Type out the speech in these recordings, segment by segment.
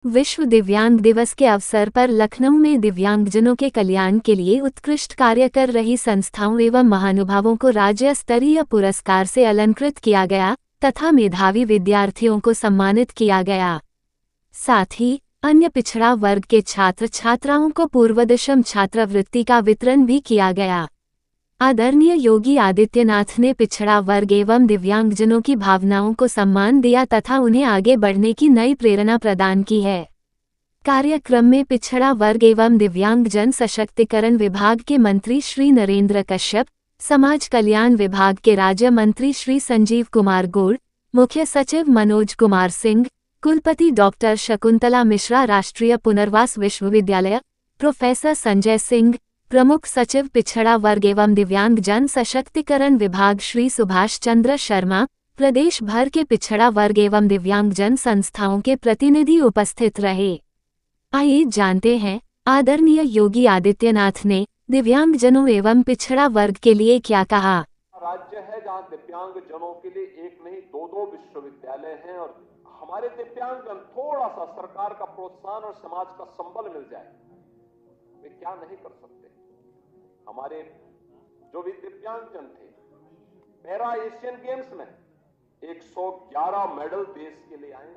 विश्व दिव्यांग दिवस के अवसर पर लखनऊ में दिव्यांगजनों के कल्याण के लिए उत्कृष्ट कार्य कर रही संस्थाओं एवं महानुभावों को राज्य स्तरीय पुरस्कार से अलंकृत किया गया तथा मेधावी विद्यार्थियों को सम्मानित किया गया। साथ ही अन्य पिछड़ा वर्ग के छात्र छात्राओं को पूर्वदशम छात्रवृत्ति का वितरण भी किया गया। आदरणीय योगी आदित्यनाथ ने पिछड़ा वर्ग एवं दिव्यांगजनों की भावनाओं को सम्मान दिया तथा उन्हें आगे बढ़ने की नई प्रेरणा प्रदान की है। कार्यक्रम में पिछड़ा वर्ग एवं दिव्यांगजन सशक्तिकरण विभाग के मंत्री श्री नरेंद्र कश्यप, समाज कल्याण विभाग के राज्य मंत्री श्री संजीव कुमार गौड़, मुख्य सचिव मनोज कुमार सिंह, कुलपति डॉक्टर शकुंतला मिश्रा, राष्ट्रीय पुनर्वास विश्वविद्यालय, प्रोफेसर संजय सिंह, प्रमुख सचिव पिछड़ा वर्ग एवं दिव्यांगजन सशक्तिकरण विभाग श्री सुभाष चंद्र शर्मा, प्रदेश भर के पिछड़ा वर्ग एवं दिव्यांगजन संस्थाओं के प्रतिनिधि उपस्थित रहे। आइए जानते हैं आदरणीय योगी आदित्यनाथ ने दिव्यांगजनों एवं पिछड़ा वर्ग के लिए क्या कहा। राज्य है जहां दिव्यांगजनों के लिए एक नहीं दो विश्वविद्यालय हैं और हमारे दिव्यांगजन थोड़ा सा सरकार का प्रोत्साहन और समाज का संबल मिल जाए, वे क्या नहीं कर सकते। हमारे जो भी दिव्यांगजन थे, पैरा एशियन गेम्स में 111 मेडल देश के लिए आए।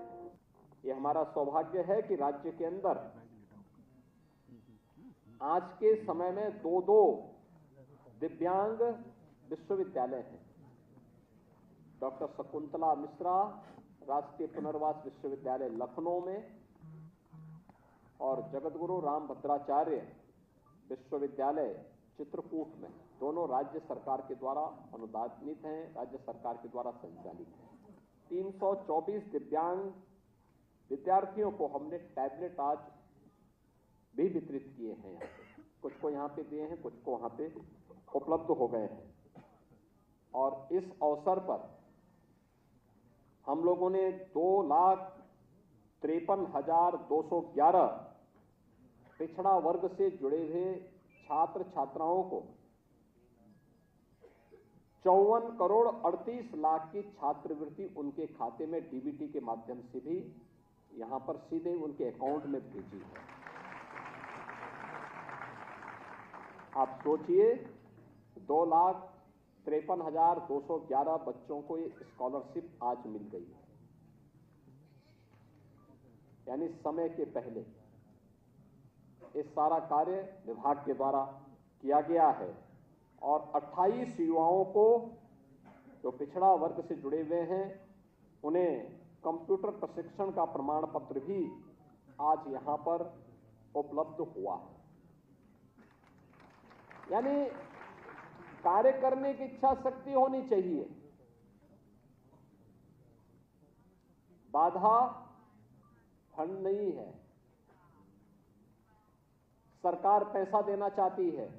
ये हमारा सौभाग्य है कि राज्य के अंदर आज के समय में दो दिव्यांग विश्वविद्यालय हैं। डॉक्टर शकुंतला मिश्रा राष्ट्रीय पुनर्वास विश्वविद्यालय लखनऊ में और जगतगुरु रामभद्राचार्य विश्वविद्यालय चित्रकूट में, दोनों राज्य सरकार के द्वारा अनुदानित हैं, राज्य सरकार के द्वारा संचालित हैं। 324 दिव्यांग विद्यार्थियों को हमने टैबलेट आज भी वितरित किए हैं। कुछ को यहाँ पे दिए हैं, कुछ को वहाँ पे उपलब्ध हो गए हैं। और इस अवसर पर हम लोगों ने 2,53,211 पिछड़ा वर्ग से जुड़े हुए छात्र छात्राओं को 54 करोड़ 38 लाख की छात्रवृत्ति उनके खाते में डीबीटी के माध्यम से भी यहां पर सीधे उनके अकाउंट में भेजी है। आप सोचिए, 2,53,211 बच्चों को ये स्कॉलरशिप आज मिल गई है, यानी समय के पहले। इस सारा कार्य विभाग के द्वारा किया गया है और 28 युवाओं को जो पिछड़ा वर्ग से जुड़े हुए हैं उन्हें कंप्यूटर प्रशिक्षण का प्रमाण पत्र भी आज यहां पर उपलब्ध हुआ है। यानी कार्य करने की इच्छा शक्ति होनी चाहिए, बाधा फंड नहीं है। सरकार पैसा देना चाहती है,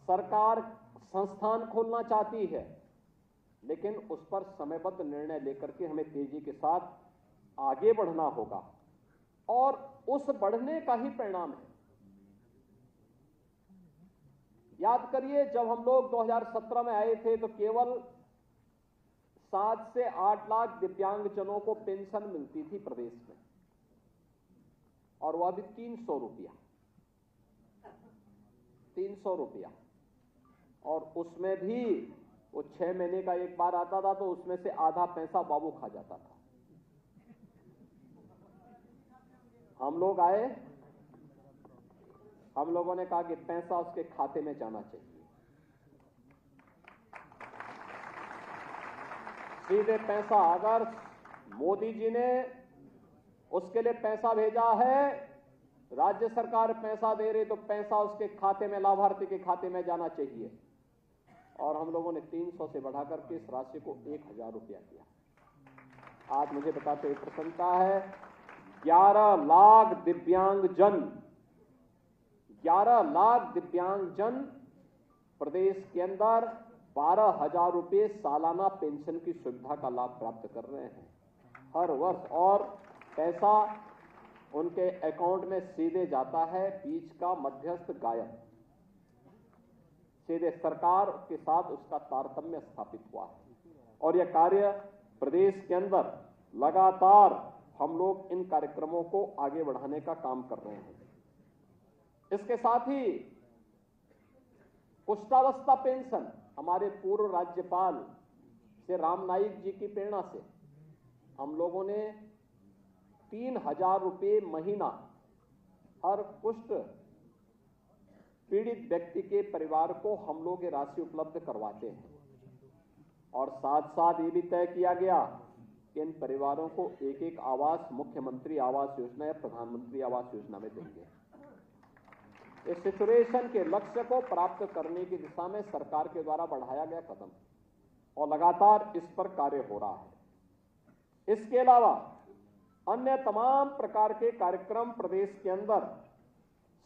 सरकार संस्थान खोलना चाहती है, लेकिन उस पर समयबद्ध निर्णय लेकर के हमें तेजी के साथ आगे बढ़ना होगा और उस बढ़ने का ही परिणाम है। याद करिए, जब हम लोग 2017 में आए थे तो केवल 7 से 8 लाख दिव्यांगजनों को पेंशन मिलती थी प्रदेश में, और वह भी 300 रुपया, 300 रुपया। और उसमें भी वो 6 महीने का एक बार आता था, तो उसमें से आधा पैसा बाबू खा जाता था। हम लोग आए, हम लोगों ने कहा कि पैसा उसके खाते में जाना चाहिए, सीधे पैसा। अगर मोदी जी ने उसके लिए पैसा भेजा है, राज्य सरकार पैसा दे रही, तो पैसा उसके खाते में, लाभार्थी के खाते में जाना चाहिए। और हम लोगों ने 300 से बढ़ाकर के इस राशि को 1,000 रुपया किया। आज मुझे बताते हुए प्रसन्नता है, 11 लाख दिव्यांगजन प्रदेश के अंदर 12,000 रुपये सालाना पेंशन की सुविधा का लाभ प्राप्त कर रहे हैं हर वर्ष, और पैसा उनके अकाउंट में सीधे जाता है, बीच का मध्यस्थ गायब, सीधे सरकार के साथ उसका तारतम्य स्थापित हुआ है। और यह कार्य प्रदेश के अंदर लगातार हम लोग इन कार्यक्रमों को आगे बढ़ाने का काम कर रहे हैं। इसके साथ ही कुष्ठावस्था पेंशन हमारे पूर्व राज्यपाल श्री राम नाईक जी की प्रेरणा से हम लोगों ने 3,000 रुपये महीना हर कुष्ठ पीड़ित व्यक्ति के परिवार को हम लोग ये राशि उपलब्ध करवाते हैं। और साथ साथ ये भी तय किया गया कि इन परिवारों को एक एक आवास मुख्यमंत्री आवास योजना या प्रधानमंत्री आवास योजना में देंगे। इस सिचुएशन के लक्ष्य को प्राप्त करने की दिशा में सरकार के द्वारा बढ़ाया गया कदम और लगातार इस पर कार्य हो रहा है। इसके अलावा अन्य तमाम प्रकार के कार्यक्रम प्रदेश के अंदर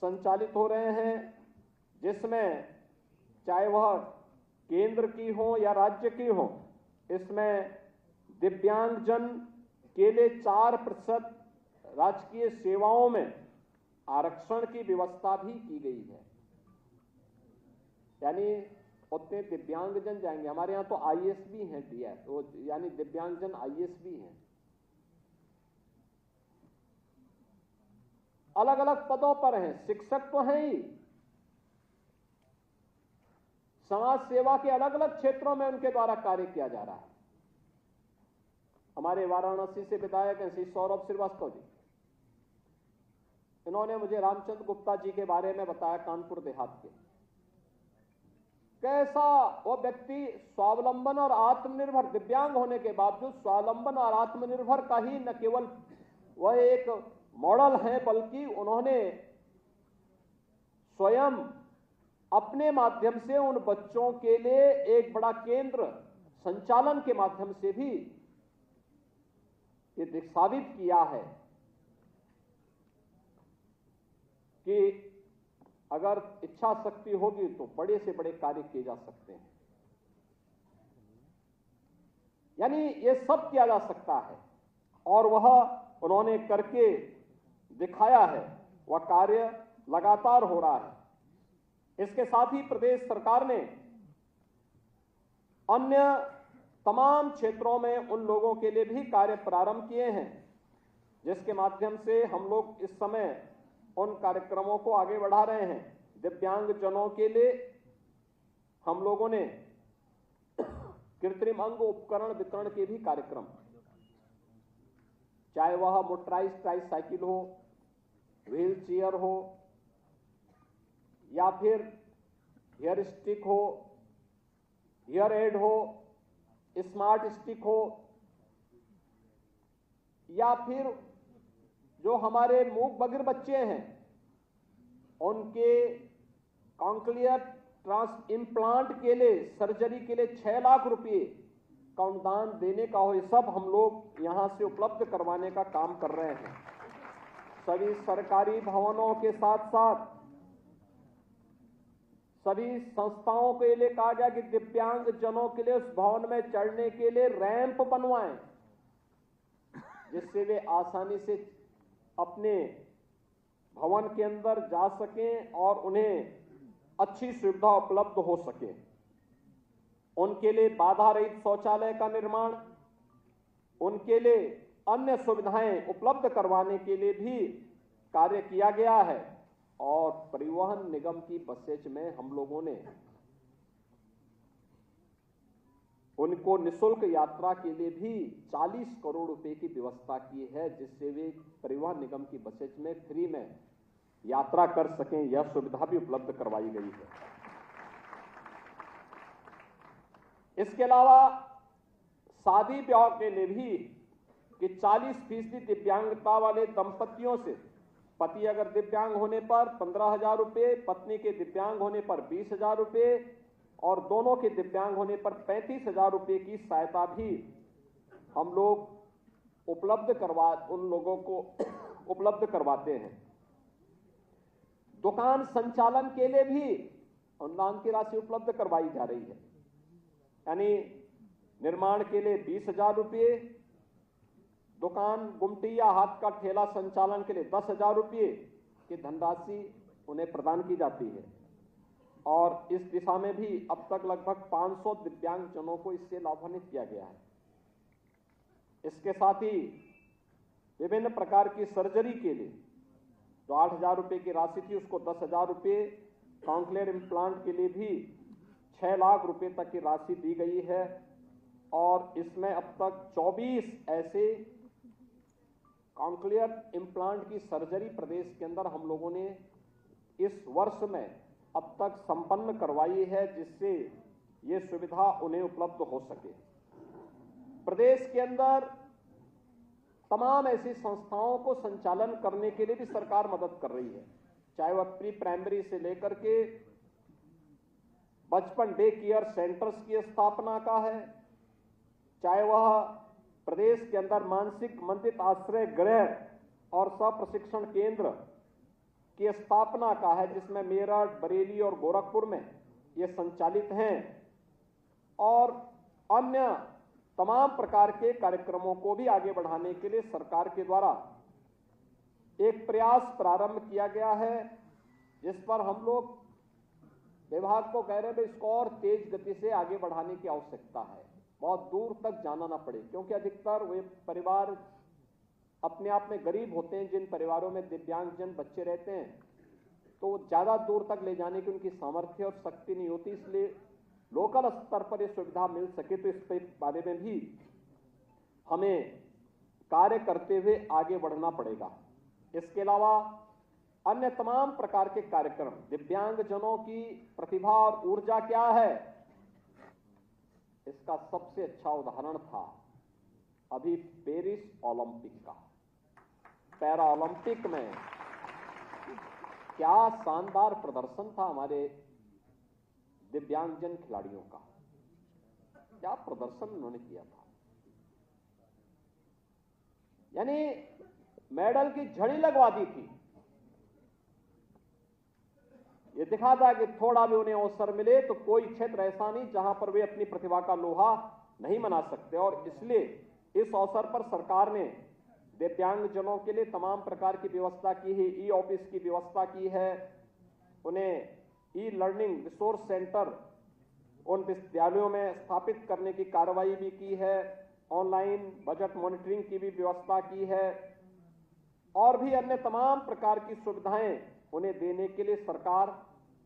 संचालित हो रहे हैं, जिसमें चाहे वह केंद्र की हो या राज्य की हो, इसमें दिव्यांगजन के लिए 4% राजकीय सेवाओं में आरक्षण की व्यवस्था भी की गई है। यानी उतने दिव्यांगजन जाएंगे। हमारे यहाँ तो आईएएस भी हैं, डीएस वो यानी दिव्यांगजन आईएएस भी हैं। अलग अलग पदों पर हैं, शिक्षक तो हैं ही, समाज सेवा के अलग अलग क्षेत्रों में उनके द्वारा कार्य किया जा रहा है। हमारे वाराणसी से विधायक हैं श्री सौरभ श्रीवास्तव जी, इन्होंने मुझे रामचंद्र गुप्ता जी के बारे में बताया, कानपुर देहात के। कैसा वो व्यक्ति स्वावलंबन और आत्मनिर्भर, दिव्यांग होने के बावजूद स्वावलंबन और आत्मनिर्भर का ही न केवल वह एक मॉडल है, बल्कि उन्होंने स्वयं अपने माध्यम से उन बच्चों के लिए एक बड़ा केंद्र संचालन के माध्यम से भी ये साबित किया है कि अगर इच्छा शक्ति होगी तो बड़े से बड़े कार्य किए जा सकते हैं। यानी ये सब किया जा सकता है और वह उन्होंने करके दिखाया है, वह कार्य लगातार हो रहा है। इसके साथ ही प्रदेश सरकार ने अन्य तमाम क्षेत्रों में उन लोगों के लिए भी कार्य प्रारंभ किए हैं, जिसके माध्यम से हम लोग इस समय उन कार्यक्रमों को आगे बढ़ा रहे हैं। दिव्यांगजनों के लिए हम लोगों ने कृत्रिम अंग उपकरण वितरण के भी कार्यक्रम, चाहे वह मोटराइज्ड ट्राइसाइकिल हो, व्हील चेयर हो, या फिर हेयर स्टिक हो, हेयर एड हो, स्मार्ट स्टिक हो, या फिर जो हमारे मूक बधिर बच्चे हैं उनके कॉन्क्लियर ट्रांस इम्प्लांट के लिए सर्जरी के लिए 6 लाख रुपए का अनुदान देने का हो, ये सब हम लोग यहां से उपलब्ध करवाने का काम कर रहे हैं। सभी सरकारी भवनों के साथ साथ सभी संस्थाओं के लिए कहा गया कि दिव्यांग जनों के लिए उस भवन में चढ़ने के लिए रैंप बनवाएं, जिससे वे आसानी से अपने भवन के अंदर जा सकें और उन्हें अच्छी सुविधा उपलब्ध हो सके। उनके लिए बाधा रहित शौचालय का निर्माण, उनके लिए अन्य सुविधाएं उपलब्ध करवाने के लिए भी कार्य किया गया है। और परिवहन निगम की बसेज में हम लोगों ने उनको निःशुल्क यात्रा के लिए भी 40 करोड़ रुपए की व्यवस्था की है, जिससे वे परिवहन निगम की बसेज में फ्री में यात्रा कर सकें। यह सुविधा भी उपलब्ध करवाई गई है। इसके अलावा शादी ब्याह के लिए भी कि 40% दिव्यांगता वाले दंपतियों से, पति अगर दिव्यांग होने पर 15,000 रुपये, पत्नी के दिव्यांग होने पर 20,000 रुपये और दोनों के दिव्यांग होने पर 35,000 रुपये की सहायता भी हम लोग उन लोगों को उपलब्ध करवाते हैं। दुकान संचालन के लिए भी अनुदान की राशि उपलब्ध करवाई जा रही है। यानी निर्माण के लिए 20,000 रुपये, दुकान गुमटी या हाथ का ठेला संचालन के लिए 10,000 रुपये की धनराशि उन्हें प्रदान की जाती है। और इस दिशा में भी अब तक लगभग 500 दिव्यांगजनों को इससे लाभान्वित किया गया है। इसके साथ ही विभिन्न प्रकार की सर्जरी के लिए जो 8,000 रुपये की राशि थी उसको 10,000 रुपये, कॉन्क्लेयर इम्प्लांट के लिए भी 6 लाख रुपए तक की राशि दी गई है। और इसमें अब तक 24 ऐसे कॉन्क्लेयर इम्प्लांट की सर्जरी प्रदेश के अंदर हम लोगों ने इस वर्ष में अब तक संपन्न करवाई है, जिससे ये सुविधा उन्हें उपलब्ध हो सके। प्रदेश के अंदर तमाम ऐसी संस्थाओं को संचालन करने के लिए भी सरकार मदद कर रही है, चाहे वह प्री प्राइमरी से लेकर के बचपन डे केयर सेंटर्स की स्थापना का है, चाहे वह प्रदेश के अंदर मानसिक मंदित आश्रय गृह और प्रशिक्षण केंद्र की स्थापना का है, जिसमें मेरठ, बरेली और गोरखपुर में ये संचालित हैं, और अन्य तमाम प्रकार के कार्यक्रमों को भी आगे बढ़ाने के लिए सरकार के द्वारा एक प्रयास प्रारंभ किया गया है, जिस पर हम लोग विभाग को कह रहे हैं इसको और तेज गति से आगे बढ़ाने की आवश्यकता है, बहुत दूर तक जाना ना पड़े, क्योंकि अधिकतर वे परिवार अपने आप में गरीब होते हैं। जिन परिवारों में दिव्यांगजन बच्चे रहते हैं तो ज्यादा दूर तक ले जाने की उनकी सामर्थ्य और शक्ति नहीं होती, इसलिए लोकल स्तर पर यह सुविधा मिल सके तो इस बारे में भी हमें कार्य करते हुए आगे बढ़ना पड़ेगा। इसके अलावा अन्य तमाम प्रकार के कार्यक्रम, दिव्यांगजनों की प्रतिभा और ऊर्जा क्या है, इसका सबसे अच्छा उदाहरण था अभी पेरिस ओलंपिक का। पैरा ओलंपिक में क्या शानदार प्रदर्शन था हमारे दिव्यांगजन खिलाड़ियों का, क्या प्रदर्शन उन्होंने किया था। यानी मेडल की झड़ी लगवा दी थी। ये दिखा था कि थोड़ा भी उन्हें अवसर मिले तो कोई क्षेत्र ऐसा नहीं जहां पर वे अपनी प्रतिभा का लोहा नहीं मना सकते, और इसलिए इस अवसर पर सरकार ने दिव्यांगजनों के लिए तमाम प्रकार की व्यवस्था की है। ई ऑफिस की व्यवस्था की है, उन्हें ई लर्निंग रिसोर्स सेंटर उन विद्यालयों में स्थापित करने की कार्रवाई भी की है, ऑनलाइन बजट मॉनिटरिंग की भी व्यवस्था की है, और भी अन्य तमाम प्रकार की सुविधाएं उन्हें देने के लिए सरकार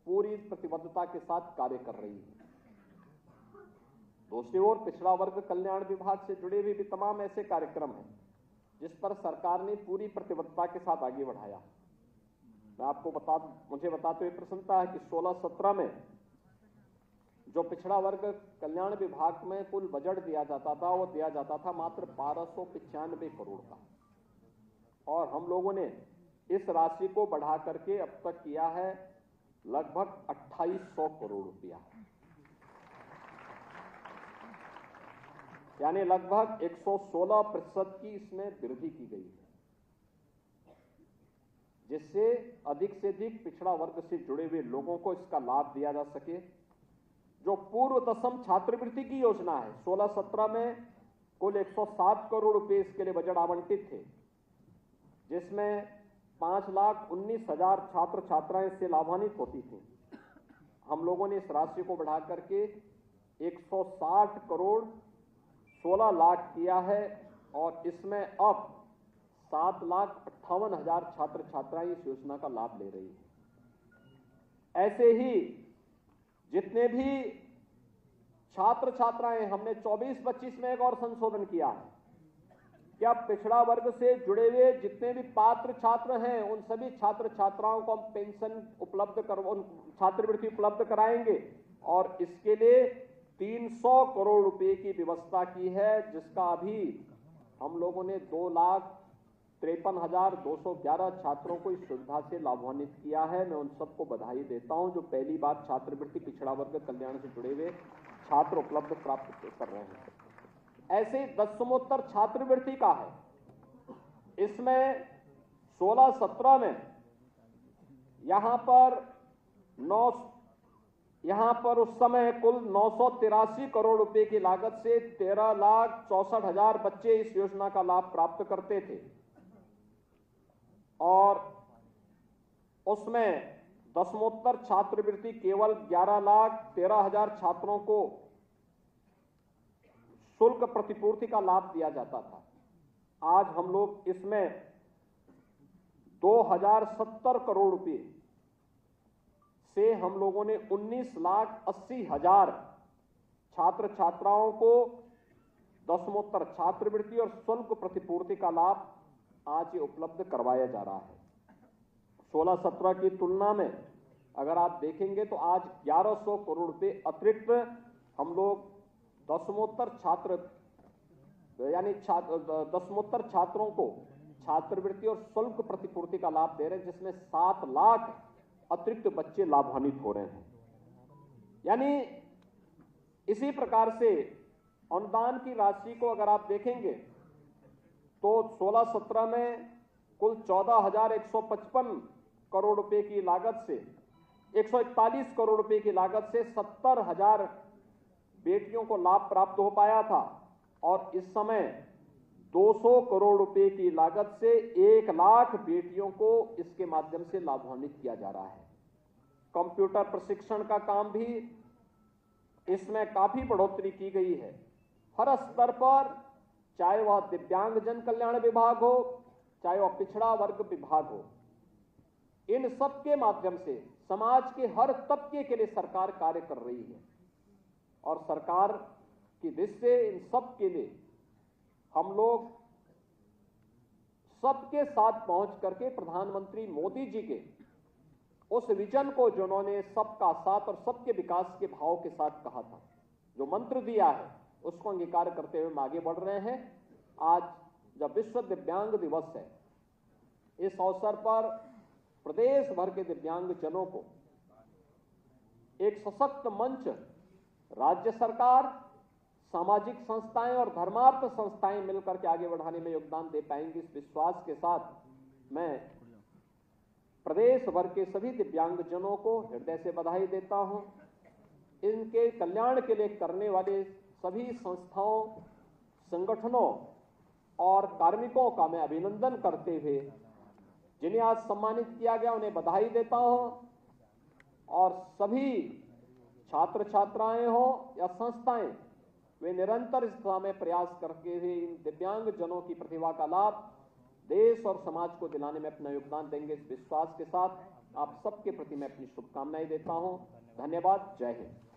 पूरी प्रतिबद्धता के साथ कार्य कर रही है। दूसरी ओर पिछड़ा वर्ग कल्याण विभाग से जुड़े हुए भी तमाम ऐसे कार्यक्रम हैं जिस पर सरकार ने पूरी प्रतिबद्धता के साथ आगे बढ़ाया। मैं आपको मुझे बताते हुए प्रसन्नता है कि 16-17 में जो पिछड़ा वर्ग कल्याण विभाग में कुल बजट दिया जाता था वो दिया जाता था मात्र 1295 करोड़ का, और हम लोगों ने इस राशि को बढ़ा करके अब तक किया है लगभग 2800 करोड़ रुपया, यानी लगभग 116% की इसमें वृद्धि की गई है, जिससे अधिक से अधिक पिछड़ा वर्ग से जुड़े हुए लोगों को इसका लाभ दिया जा सके। जो पूर्व दशम छात्रवृत्ति की योजना है, 16-17 में कुल 107 करोड़ रुपए इसके लिए बजट आवंटित थे, जिसमें 5,19,000 छात्र छात्राएं इससे लाभान्वित होती थी। हम लोगों ने इस राशि को बढ़ा करके 160 करोड़ 16 लाख किया है, और इसमें अब 7,58,000 छात्र छात्राएं इस योजना का लाभ ले रही है। ऐसे ही जितने भी छात्र छात्राएं, हमने 24-25 में एक और संशोधन किया है कि अब पिछड़ा वर्ग से जुड़े हुए जितने भी पात्र छात्र हैं उन सभी छात्र छात्राओं को हम पेंशन उपलब्ध छात्रवृत्ति उपलब्ध कराएंगे, और इसके लिए 300 करोड़ रुपए की व्यवस्था की है, जिसका अभी हम लोगों ने 2,53,211 छात्रों को इस सुविधा से लाभान्वित किया है। मैं उन सबको बधाई देता हूं जो पहली बार छात्रवृत्ति पिछड़ा वर्ग कल्याण से जुड़े हुए छात्र उपलब्ध प्राप्त कर रहे हैं। ऐसे दशमोत्तर छात्रवृत्ति का है, इसमें 16-17 में यहां पर उस समय कुल 983 करोड़ रुपए की लागत से 13,64,000 बच्चे इस योजना का लाभ प्राप्त करते थे, और उसमें दशमोत्तर छात्रवृत्ति केवल 11,13,000 छात्रों को शुल्क प्रतिपूर्ति का लाभ दिया जाता था। आज हम लोग इसमें 2070 करोड़ रुपए से हम लोगों ने 19,80,000 छात्र छात्राओं को दसमोत्तर छात्रवृत्ति और शुल्क प्रतिपूर्ति का लाभ आज ये उपलब्ध करवाया जा रहा है। 16-17 की तुलना में अगर आप देखेंगे तो आज 1100 करोड़ रुपए अतिरिक्त हम लोग दसमोत्तर छात्र यानी दसमोत्तर छात्रों को छात्रवृत्ति और शुल्क प्रतिपूर्ति का लाभ दे रहे हैं, जिसमें 7 लाख अतिरिक्त बच्चे लाभान्वित हो रहे हैं। यानी इसी प्रकार से अनुदान की राशि को अगर आप देखेंगे तो 16-17 में कुल 14,155 करोड़ रुपए की लागत से 141 करोड़ रुपए की लागत से 70,000 बेटियों को लाभ प्राप्त हो पाया था, और इस समय 200 करोड़ रुपए की लागत से 1 लाख बेटियों को इसके माध्यम से लाभान्वित किया जा रहा है। कंप्यूटर प्रशिक्षण का काम भी इसमें काफी बढ़ोतरी की गई है। हर स्तर पर, चाहे वह दिव्यांगजन कल्याण विभाग हो, चाहे वह पिछड़ा वर्ग विभाग हो, इन सब के माध्यम से समाज के हर तबके के लिए सरकार कार्य कर रही है। और सरकार की दृष्टि से इन सब के लिए हम लोग सबके साथ पहुंच करके प्रधानमंत्री मोदी जी के उस विजन को, जिन्होंने सबका साथ और सबके विकास के भाव के साथ कहा था, जो मंत्र दिया है, उसको अंगीकार करते हुए हम आगे बढ़ रहे हैं। आज जब विश्व दिव्यांग दिवस है, इस अवसर पर प्रदेश भर के दिव्यांगजनों को एक सशक्त मंच राज्य सरकार, सामाजिक संस्थाएं और धर्मार्थ संस्थाएं मिलकर के आगे बढ़ाने में योगदान दे पाएंगी। इस विश्वास के साथ मैं प्रदेश भर के सभी दिव्यांगजनों को हृदय से बधाई देता हूं। इनके कल्याण के लिए करने वाले सभी संस्थाओं, संगठनों और कार्मिकों का मैं अभिनंदन करते हुए जिन्हें आज सम्मानित किया गया उन्हें बधाई देता हूं। और सभी छात्र छात्राएं हो या संस्थाएं, वे निरंतर इस दिशा में प्रयास करके हुए इन दिव्यांगजनों की प्रतिभा का लाभ देश और समाज को दिलाने में अपना योगदान देंगे। इस विश्वास के साथ आप सबके प्रति मैं अपनी शुभकामनाएं देता हूं। धन्यवाद। जय हिंद।